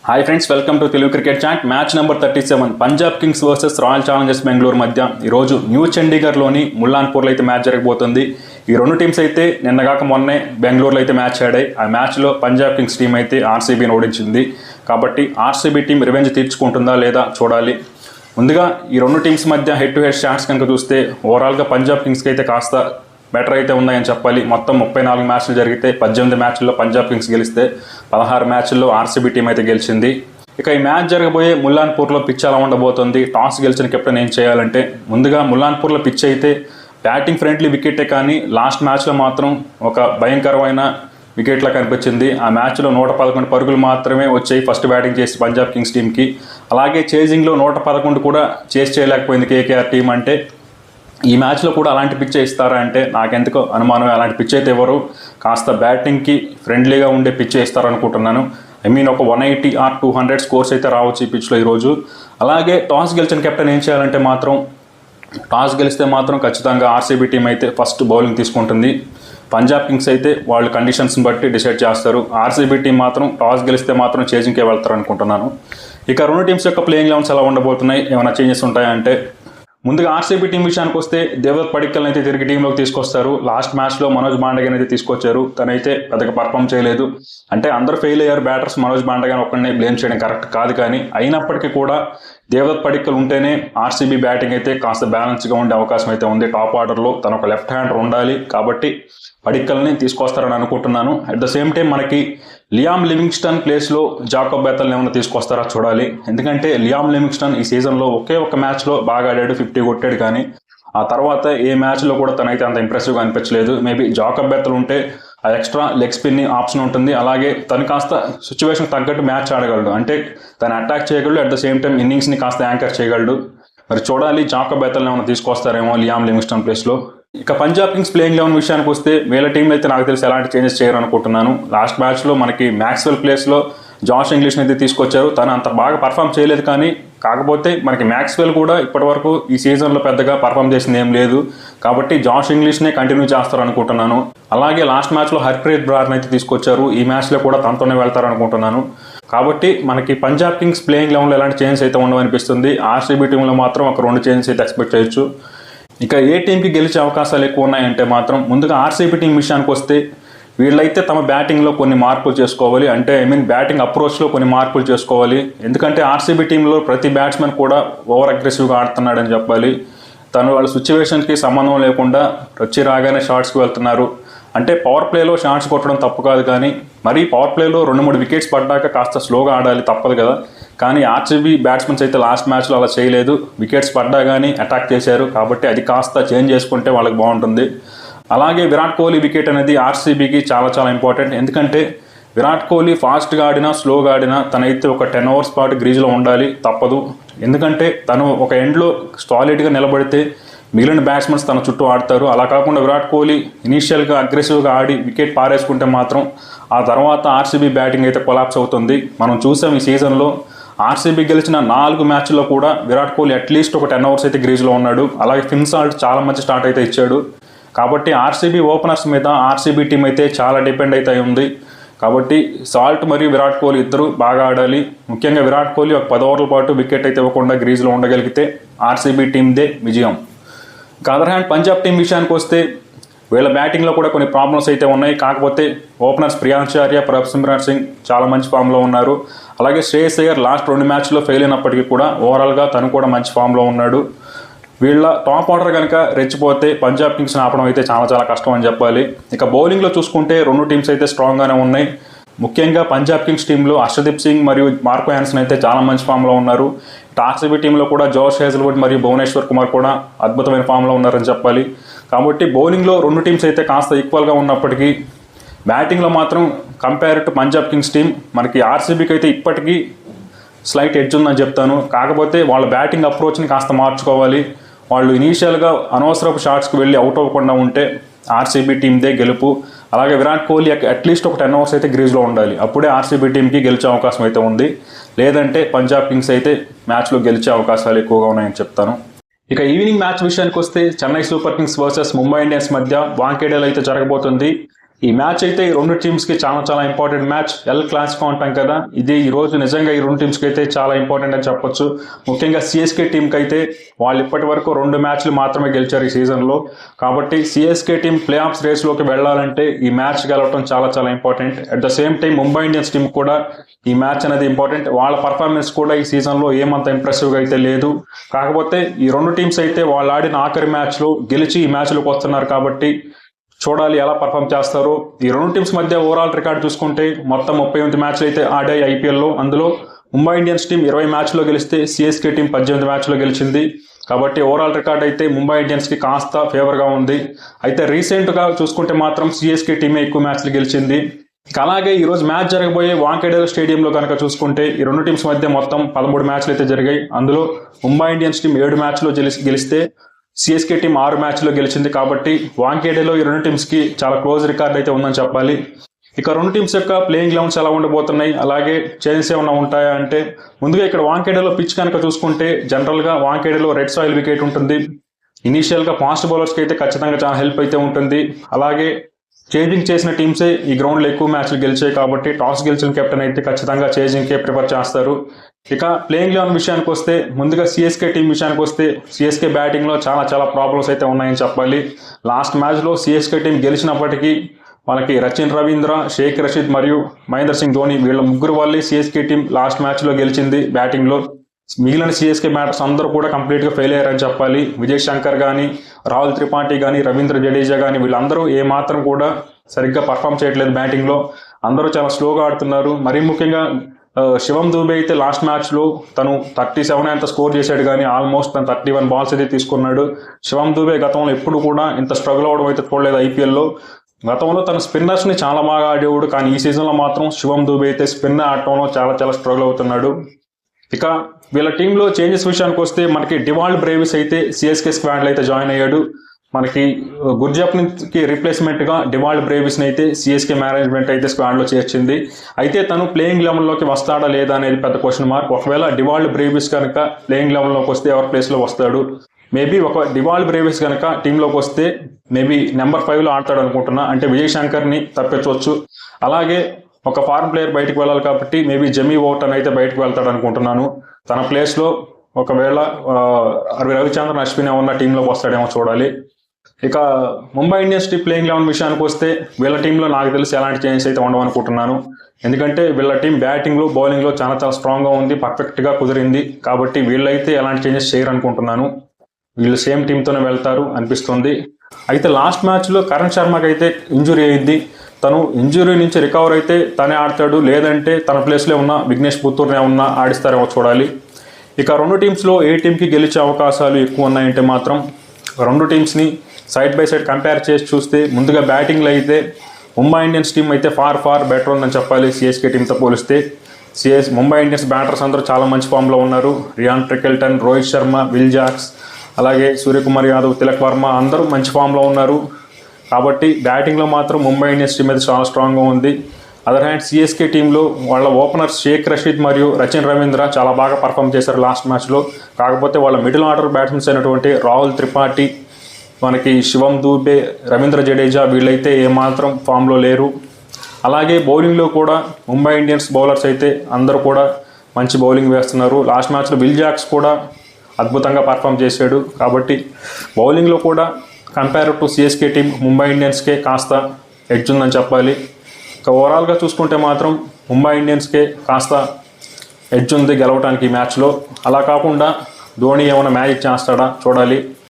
Hi friends, welcome to Telugu cricket chat. Match number 37 Punjab Kings versus Royal Challengers Bengaluru మధ్య ఈరోజు new చండీగఢ్లోని ముల్లాన్పూర్లో అయితే match జరగబోతుంది. ఈ రెండు టీమ్స్ అయితే నిన్నగాక మొన్నే బెంగళూరులో అయితే మ్యాచ్ ఆడాయి. ఆ మ్యాచ్లో పంజాబ్ కింగ్స్ టీం అయితే ఆర్సీబీని ఓడించింది. కాబట్టి ఆర్సీబీ టీం రివెంజ్ తీర్చుకుంటుందా లేదా చూడాలి. ముందుగా ఈ రెండు టీమ్స్ మధ్య హెడ్ టు హెడ్ స్టాట్స్ కనుక చూస్తే ఓవరాల్గా పంజాబ్ కింగ్స్కి అయితే కాస్త బెటర్ అయితే ఉన్నాయని చెప్పాలి. మొత్తం 34 మ్యాచ్లు జరిగితే 18 మ్యాచ్ల్లో పంజాబ్ కింగ్స్ గెలిస్తే 16 మ్యాచ్ల్లో ఆర్సీబీ టీం అయితే గెలిచింది. ఇక ఈ మ్యాచ్ జరగబోయే ముల్లాన్పూర్లో పిచ్ ఎలా ఉండబోతుంది, టాస్ గెలిచిన కెప్టెన్ ఏం చేయాలంటే, ముందుగా ముల్లాన్పూర్లో పిచ్ అయితే బ్యాటింగ్ ఫ్రెండ్లీ వికెటే, కానీ లాస్ట్ మ్యాచ్లో మాత్రం ఒక భయంకరమైన వికెట్లా కనిపించింది. ఆ మ్యాచ్లో 111 పరుగులు మాత్రమే వచ్చాయి ఫస్ట్ బ్యాటింగ్ చేసి పంజాబ్ కింగ్స్ టీంకి. అలాగే చేజింగ్లో 111 కూడా చేసి చేయలేకపోయింది కేకేఆర్ టీం. అంటే ఈ మ్యాచ్లో కూడా అలాంటి పిచ్ ఇస్తారా అంటే నాకెందుకో అనుమానమే. అలాంటి పిచ్ అయితే ఎవరు, కాస్త బ్యాటింగ్కి ఫ్రెండ్లీగా ఉండే పిచ్ ఇస్తారనుకుంటున్నాను. ఒక 180 or 200 స్కోర్స్ అయితే రావచ్చు ఈ పిచ్లో ఈరోజు. అలాగే టాస్ గెలిచిన కెప్టెన్ ఏం చేయాలంటే మాత్రం, టాస్ గెలిస్తే మాత్రం ఖచ్చితంగా ఆర్సీబీ టీం అయితే ఫస్ట్ బౌలింగ్ తీసుకుంటుంది. పంజాబ్ కింగ్స్ అయితే వాళ్ళు కండిషన్స్ని బట్టి డిసైడ్ చేస్తారు. ఆర్సీబీ టీం మాత్రం టాస్ గెలిస్తే మాత్రం చేజింగ్కే వెళ్తారు అనుకుంటున్నాను. ఇక రెండు టీమ్స్ యొక్క ప్లేయింగ్ లెవెన్స్ ఎలా ఉండబోతున్నాయి, ఏమైనా చేంజెస్ ఉంటాయంటే, ముందుగా ఆర్సీబీ టీం విషయానికి వస్తే దేవదత్ పడిక్కల్ని అయితే తిరిగి టీంలోకి తీసుకొస్తారు. లాస్ట్ మ్యాచ్లో మనోజ్ బాండగన్ అయితే తీసుకొచ్చారు. తనైతే పెద్దగా పర్ఫామ్ చేయలేదు. అంటే అందరూ ఫెయిల్ అయ్యారు బ్యాటర్స్, మనోజ్ బాండగన్ ఒక్కడినే బ్లేమ్ చేయడం కరెక్ట్ కాదు. కానీ అయినప్పటికీ కూడా దేవదత్ పడిక్కల్ ఉంటేనే ఆర్సీబీ బ్యాటింగ్ అయితే కాస్త బ్యాలెన్స్గా ఉండే అవకాశం అయితే ఉంది. టాప్ ఆర్డర్లో తన ఒక లెఫ్ట్ హ్యాండర్ ఉండాలి. కాబట్టి పడిక్కల్ని తీసుకొస్తారని అనుకుంటున్నాను. అట్ ద సేమ్ టైం మనకి లియామ్ లివింగ్స్టన్ ప్లేస్లో జాకబ్ బెథెల్ని ఏమైనా తీసుకొస్తారా చూడాలి. ఎందుకంటే లియామ్ లివింగ్స్టన్ ఈ సీజన్లో ఒకే ఒక మ్యాచ్లో బాగా ఆడాడు, 50 కొట్టాడు. కానీ ఆ తర్వాత ఏ మ్యాచ్లో కూడా తనైతే అంత ఇంప్రెసివ్గా అనిపించలేదు. మేబీ జాకబ్ బెథెల్ ఉంటే ఆ ఎక్స్ట్రా లెగ్ స్పిన్ ఆప్షన్ ఉంటుంది. అలాగే తను కాస్త సిచ్యువేషన్ తగ్గట్టు మ్యాచ్ ఆడగలడు. అంటే తను అటాక్ చేయగలడు, అట్ ద సేమ్ టైం ఇన్నింగ్స్ని కాస్త యాంకర్ చేయగలడు. మరి చూడాలి జాకబ్ బెథెల్ని ఏమైనా తీసుకొస్తారేమో లియామ్ లివింగ్స్టన్ ప్లేస్లో. ఇక పంజాబ్ కింగ్స్ ప్లేయింగ్ లెవెన్ విషయానికి వస్తే వీళ్ళ టీంలో అయితే నాకు తెలిసి ఎలాంటి చేంజెస్ చేయరు అనుకుంటున్నాను. లాస్ట్ మ్యాచ్లో మనకి మ్యాక్స్వెల్ ప్లేస్లో జాష్ ఇంగ్లీష్ని అయితే తీసుకొచ్చారు. తను అంత బాగా పర్ఫామ్ చేయలేదు. కానీ కాకపోతే మనకి మ్యాక్స్వెల్ కూడా ఇప్పటివరకు ఈ సీజన్లో పెద్దగా పర్ఫామ్ చేసింది ఏం లేదు. కాబట్టి జాష్ ఇంగ్లీష్నే కంటిన్యూ చేస్తారు అనుకుంటున్నాను. అలాగే లాస్ట్ మ్యాచ్లో హర్ప్రీత్ బ్రార్ని అయితే తీసుకొచ్చారు. ఈ మ్యాచ్లో కూడా తనతోనే వెళ్తారు అనుకుంటున్నాను. కాబట్టి మనకి పంజాబ్ కింగ్స్ ప్లేయింగ్ లెవెన్లో ఎలాంటి చేంజెస్ అయితే ఉండవనిపిస్తుంది. ఆర్సీబీ టీంలో మాత్రం ఒక 2 చేంజెస్ అయితే ఎక్స్పెక్ట్ చేయొచ్చు. ఇక ఏ టీంకి గెలిచే అవకాశాలు ఎక్కువ ఉన్నాయంటే మాత్రం, ముందుగా ఆర్సీబీ టీం విషయానికి వస్తే వీళ్ళైతే తమ బ్యాటింగ్లో కొన్ని మార్పులు చేసుకోవాలి. అంటే బ్యాటింగ్ అప్రోచ్లో కొన్ని మార్పులు చేసుకోవాలి. ఎందుకంటే ఆర్సీబీ టీంలో ప్రతి బ్యాట్స్మెన్ కూడా ఓవర్ అగ్రెసివ్గా ఆడుతున్నాడని చెప్పాలి. తను వాళ్ళ సిచ్యువేషన్కి సంబంధం లేకుండా వచ్చి రాగానే షాట్స్కి వెళ్తున్నారు. అంటే పవర్ ప్లేలో షాట్స్ కొట్టడం తప్పు కాదు, కానీ మరీ పవర్ ప్లేలో 2-3 వికెట్స్ పడ్డాక కాస్త స్లోగా ఆడాలి, తప్పదు కదా. కానీ ఆర్సీబీ బ్యాట్స్మెన్స్ అయితే లాస్ట్ మ్యాచ్లో అలా చేయలేదు. వికెట్స్ పడ్డా కానీ అటాక్ చేశారు. కాబట్టి అది కాస్త చేంజ్ చేసుకుంటే వాళ్ళకి బాగుంటుంది. అలాగే విరాట్ కోహ్లీ వికెట్ అనేది ఆర్సీబీకి చాలా చాలా ఇంపార్టెంట్. ఎందుకంటే విరాట్ కోహ్లీ ఫాస్ట్గా ఆడినా స్లోగా ఆడినా తనైతే ఒక 10 ఓవర్స్ పాటు గ్రీజ్లో ఉండాలి, తప్పదు. ఎందుకంటే తను ఒక ఎండ్లో సాలిడ్గా నిలబడితే మిగిలిన బ్యాట్స్మెన్స్ తన చుట్టూ ఆడతారు. అలా కాకుండా విరాట్ కోహ్లీ ఇనీషియల్గా అగ్రెసివ్గా ఆడి వికెట్ పారేసుకుంటే మాత్రం ఆ తర్వాత ఆర్సీబీ బ్యాటింగ్ అయితే కొలాప్స్ అవుతుంది. మనం చూసాం ఈ సీజన్లో ఆర్సీబీ గెలిచిన 4 మ్యాచ్ల్లో కూడా విరాట్ కోహ్లీ అట్లీస్ట్ ఒక 10 ఓవర్స్ అయితే గ్రీజ్లో ఉన్నాడు. అలాగే ఫిన్ సాల్ట్ చాలా మంచి స్టార్ట్ అయితే ఇచ్చాడు. కాబట్టి ఆర్సీబీ ఓపెనర్స్ మీద ఆర్సీబీ టీం అయితే చాలా డిపెండ్ అయితే ఉంది. కాబట్టి సాల్ట్ మరియు విరాట్ కోహ్లీ ఇద్దరు బాగా ఆడాలి. ముఖ్యంగా విరాట్ కోహ్లీ ఒక 10 ఓవర్ల పాటు వికెట్ అయితే ఇవ్వకుండా గ్రీజ్లో ఉండగలిగితే ఆర్సీబీ టీందే విజయం. ఇక అదర్ హ్యాండ్ పంజాబ్ టీం విషయానికి వస్తే వీళ్ళ బ్యాటింగ్లో కూడా కొన్ని ప్రాబ్లమ్స్ అయితే ఉన్నాయి. కాకపోతే ఓపెనర్స్ ప్రియాంచార్య, ప్రభ్సిమ్రన్ సింగ్ చాలా మంచి ఫామ్లో ఉన్నారు. అలాగే శ్రేయస్ అయ్యర్ లాస్ట్ 2 మ్యాచ్లో ఫెయిల్ అయినప్పటికీ కూడా ఓవరాల్గా తను కూడా మంచి ఫామ్లో ఉన్నాడు. వీళ్ళ టాప్ ఆర్డర్ కనుక రెచ్చిపోతే పంజాబ్ కింగ్స్ని ఆపడం అయితే చాలా చాలా కష్టం అని చెప్పాలి. ఇక బౌలింగ్లో చూసుకుంటే రెండు టీమ్స్ అయితే స్ట్రాంగ్గానే ఉన్నాయి. ముఖ్యంగా పంజాబ్ కింగ్స్ టీంలో హర్షదీప్ సింగ్ మరియు మార్కో యాన్సన్ అయితే చాలా మంచి ఫామ్లో ఉన్నారు. ఆర్సీబీ టీంలో కూడా జోష్ హేజల్వుడ్ మరియు భువనేశ్వర్ కుమార్ కూడా అద్భుతమైన ఫామ్లో ఉన్నారని చెప్పాలి. కాబట్టి బౌలింగ్లో రెండు టీమ్స్ అయితే కాస్త ఈక్వల్గా ఉన్నప్పటికీ బ్యాటింగ్లో మాత్రం compare to Punjab Kings team మనకి ఆర్సీబీకి అయితే ఇప్పటికీ స్లైట్ ఎడ్జ్ ఉందని చెప్తాను. కాకపోతే వాళ్ళ బ్యాటింగ్ అప్రోచ్ని కాస్త మార్చుకోవాలి. వాళ్ళు ఇనీషియల్గా అనవసరపు షాట్స్కి వెళ్ళి అవుట్ అవ్వకుండా ఉంటే ఆర్సీబీ టీందే గెలుపు. అలాగే విరాట్ కోహ్లీ అట్లీస్ట్ ఒక 10 ఓవర్స్ అయితే గ్రీజ్లో ఉండాలి. అప్పుడే ఆర్సీబీ టీంకి గెలిచే అవకాశం అయితే ఉంది. లేదంటే పంజాబ్ కింగ్స్ అయితే మ్యాచ్లో గెలిచే అవకాశాలు ఎక్కువగా ఉన్నాయని చెప్తాను. ఇక ఈవినింగ్ మ్యాచ్ విషయానికి వస్తే Chennai super Kings versus Mumbai Indians మధ్య వాంఖేడేలో అయితే జరగబోతుంది. ఈ మ్యాచ్ అయితే ఈ రెండు టీమ్స్కి చాలా ఇంపార్టెంట్ మ్యాచ్. ఎల్ క్లాసికో అంటాం కదా, ఇది ఈ రోజు నిజంగా ఈ రెండు టీమ్స్కి అయితే చాలా ఇంపార్టెంట్ అని చెప్పొచ్చు. ముఖ్యంగా సిఎస్కే టీంకి అయితే వాళ్ళు ఇప్పటి వరకు 2 మ్యాచ్లు మాత్రమే గెలిచారు ఈ సీజన్లో. కాబట్టి సిఎస్కే టీం ప్లే ఆఫ్స్ రేస్లోకి వెళ్ళాలంటే ఈ మ్యాచ్ గెలవడం చాలా important. At the same time Mumbai Indians team కూడా ఈ మ్యాచ్ అనేది ఇంపార్టెంట్. వాళ్ళ పర్ఫార్మెన్స్ కూడా ఈ సీజన్లో ఏమంత ఇంప్రెసివ్గా అయితే లేదు. కాకపోతే ఈ రెండు టీమ్స్ అయితే వాళ్ళు ఆడిన ఆఖరి మ్యాచ్లో గెలిచి ఈ మ్యాచ్లోకి వస్తున్నారు కాబట్టి చూడాలి ఎలా పర్ఫామ్ చేస్తారు. ఈ రెండు టీమ్స్ మధ్య ఓవరాల్ రికార్డ్ చూసుకుంటే మొత్తం 38 మ్యాచ్లు అయితే ఆడాయి ఐపీఎల్లో. అందులో ముంబై ఇండియన్స్ టీం 20 మ్యాచ్లో గెలిస్తే సిఎస్కే టీం 18 మ్యాచ్లో గెలిచింది. కాబట్టి ఓవరాల్ రికార్డ్ అయితే ముంబై ఇండియన్స్కి కాస్త ఫేవర్గా ఉంది. అయితే రీసెంట్గా చూసుకుంటే మాత్రం సిఎస్కే టీమే ఎక్కువ మ్యాచ్లు గెలిచింది. అలాగే ఈరోజు మ్యాచ్ జరగబోయే వాంఖేడే స్టేడియంలో కనుక చూసుకుంటే ఈ రెండు టీమ్స్ మధ్య మొత్తం 13 మ్యాచ్లు అయితే జరిగాయి. అందులో ముంబై ఇండియన్స్ టీం 7 మ్యాచ్లో గెలిస్తే సిఎస్కే టీం 6 మ్యాచ్లో గెలిచింది. కాబట్టి వాంఖేడేలో ఈ రెండు టీమ్స్కి చాలా క్లోజ్ రికార్డ్ అయితే ఉందని చెప్పాలి. ఇక రెండు టీమ్స్ యొక్క ప్లేయింగ్ లెవెన్స్ ఎలా ఉండబోతున్నాయి, అలాగే చేంజెస్ ఏమైనా ఉంటాయా అంటే ముందుగా ఇక్కడ వాంఖేడేలో పిచ్ కనుక చూసుకుంటే జనరల్గా వాంఖేడేలో రెడ్ సాయిల్ వికెట్ ఉంటుంది. ఇనీషియల్గా ఫాస్ట్ బౌలర్స్కి అయితే ఖచ్చితంగా చాలా హెల్ప్ అయితే ఉంటుంది. అలాగే చేంజింగ్ చేసిన టీమ్సే ఈ గ్రౌండ్లో ఎక్కువ మ్యాచ్లు గెలిచాయి కాబట్టి టాస్ గెలిచిన కెప్టెన్ అయితే ఖచ్చితంగా చేంజింగ్కే ప్రిఫర్ చేస్తారు. ఇక ప్లేయింగ్ లెవెన్ విషయానికి వస్తే ముందుగా సిఎస్కే టీం విషయానికి వస్తే సిఎస్కే బ్యాటింగ్లో చాలా ప్రాబ్లమ్స్ అయితే ఉన్నాయని చెప్పాలి. లాస్ట్ మ్యాచ్లో సిఎస్కే టీం గెలిచినప్పటికీ వాళ్ళకి రచిన్ రవీంద్ర, షేక్ రషీద్ మరియు మహేంద్ర సింగ్ ధోని వీళ్ళ ముగ్గురు వల్లే సిఎస్కే టీం లాస్ట్ మ్యాచ్లో గెలిచింది బ్యాటింగ్లో. మిగిలిన సిఎస్కే బ్యాటర్స్ అందరూ కూడా కంప్లీట్గా ఫెయిల్ అయ్యారని చెప్పాలి. విజయ్ శంకర్ కానీ, రాహుల్ త్రిపాఠి కానీ, రవీంద్ర జడేజా కానీ వీళ్ళందరూ ఏమాత్రం కూడా సరిగ్గా పర్ఫామ్ చేయట్లేదు బ్యాటింగ్లో. అందరూ చాలా స్లోగా ఆడుతున్నారు. మరీ ముఖ్యంగా శివం దూబే అయితే లాస్ట్ మ్యాచ్లో తను 37 ఎంత స్కోర్ చేశాడు కానీ ఆల్మోస్ట్ తను 31 బాల్స్ అయితే తీసుకున్నాడు. శివం దూబే గతంలో ఎప్పుడు కూడా ఇంత స్ట్రగుల్ అవ్వడం అయితే చూడలేదు ఐపీఎల్లో. గతంలో తన స్పిన్నర్స్ని చాలా బాగా ఆడేవాడు, కానీ ఈ సీజన్లో మాత్రం శివం దూబే అయితే స్పిన్నర్ ఆడటంలో చాలా స్ట్రగుల్ అవుతున్నాడు. ఇక వీళ్ళ టీంలో చేంజెస్ విషయానికి వస్తే మనకి డివాల్డ్ బ్రేవిస్ అయితే సిఎస్కే స్క్వాడ్లో అయితే జాయిన్ అయ్యాడు. మనకి గుర్జప్కి రీప్లేస్మెంట్గా డివాల్డ్ బ్రేవిస్ని అయితే సిఎస్కే మేనేజ్మెంట్ అయితే స్క్వాడ్లో చేర్చింది. అయితే తను ప్లేయింగ్ లెవెన్లోకి వస్తాడా లేదా అనేది పెద్ద క్వశ్చన్ మార్క్. ఒకవేళ డివాల్డ్ బ్రేవిస్ కనుక ప్లేయింగ్ లెవెన్లోకి వస్తే ఎవరి ప్లేస్లో వస్తాడు? మేబీ ఒక డివాల్డ్ బ్రేవిస్ కనుక టీంలోకి వస్తే మేబీ నెంబర్ 5లో ఆడతాడు అనుకుంటున్నా. అంటే విజయ్ శంకర్ని తప్పించవచ్చు. అలాగే ఒక ఫారెన్ ప్లేయర్ బయటకు వెళ్ళాలి కాబట్టి మేబీ జెమీ ఓటన్ అయితే బయటకు వెళ్తాడు అనుకుంటున్నాను. తన ప్లేస్లో ఒకవేళ రవిచంద్రన్ అశ్విన్ ఉన్న టీంలోకి వస్తాడేమో చూడాలి. ఇక Mumbai Indians team playing eleven విషయానికి వస్తే వీళ్ళ టీంలో నాకు తెలిసి ఎలాంటి చేంజెస్ అయితే ఉండవనుకుంటున్నాను. ఎందుకంటే వీళ్ళ టీం బ్యాటింగ్లో బౌలింగ్లో చాలా స్ట్రాంగ్గా ఉంది, పర్ఫెక్ట్గా కుదిరింది. కాబట్టి వీళ్ళైతే ఎలాంటి చేంజెస్ చేయరు అనుకుంటున్నాను. వీళ్ళు సేమ్ టీంతోనే వెళ్తారు అనిపిస్తుంది. అయితే లాస్ట్ మ్యాచ్లో కరణ్ శర్మకి అయితే ఇంజురీ అయింది. తను ఇంజురీ నుంచి రికవర్ అయితే తనే ఆడతాడు, లేదంటే తన ప్లేస్లో ఉన్న విఘ్నేష్ పుత్తూర్నే ఉన్న ఆడిస్తారేమో చూడాలి. ఇక రెండు టీమ్స్లో ఏ టీంకి గెలిచే అవకాశాలు ఎక్కువ ఉన్నాయంటే మాత్రం రెండు టీమ్స్ని సైడ్ బై సైడ్ కంపేర్ చేసి చూస్తే ముందుగా బ్యాటింగ్లో అయితే ముంబై ఇండియన్స్ టీం అయితే ఫార్ బెటర్ ఉందని చెప్పాలి సిఎస్కే టీంతో పోలిస్తే. ముంబై ఇండియన్స్ బ్యాటర్స్ అందరూ చాలా మంచి ఫామ్లో ఉన్నారు. Ryan Rickelton, Rohit Sharma, Will Jacks, అలాగే సూర్యకుమార్ యాదవ్, తిలక్ వర్మ అందరూ మంచి ఫామ్లో ఉన్నారు. కాబట్టి బ్యాటింగ్లో మాత్రం ముంబై ఇండియన్స్ టీం అయితే చాలా స్ట్రాంగ్గా ఉంది. అదర్ హ్యాండ్ సిఎస్కే టీంలో వాళ్ళ ఓపెనర్స్ షేక్ రషీద్ మరియు రచిన్ రవీంద్ర చాలా బాగా పర్ఫామ్ చేశారు లాస్ట్ మ్యాచ్లో. కాకపోతే వాళ్ళ మిడిల్ ఆర్డర్ బ్యాట్స్మెన్స్ అయినటువంటి రాహుల్ త్రిపాఠి, మనకి శివం దూబే, రవీంద్ర జడేజా వీళ్ళైతే ఏమాత్రం ఫామ్లో లేరు. అలాగే బౌలింగ్లో కూడా ముంబై ఇండియన్స్ బౌలర్స్ అయితే అందరూ కూడా మంచి బౌలింగ్ వేస్తున్నారు. లాస్ట్ మ్యాచ్లో విల్ జాక్స్ కూడా అద్భుతంగా పర్ఫామ్ చేశాడు. కాబట్టి బౌలింగ్లో కూడా compare to CSK team Mumbai ఇండియన్స్కే కాస్త ఎడ్జ్ ఉందని చెప్పాలి. ఇక ఓవరాల్గా చూసుకుంటే మాత్రం ముంబై ఇండియన్స్కే కాస్త ఎడ్జ్ ఉంది గెలవడానికి ఈ మ్యాచ్లో. అలా కాకుండా ధోని ఏమైనా మ్యాజిక్ చేస్తాడా చూడాలి.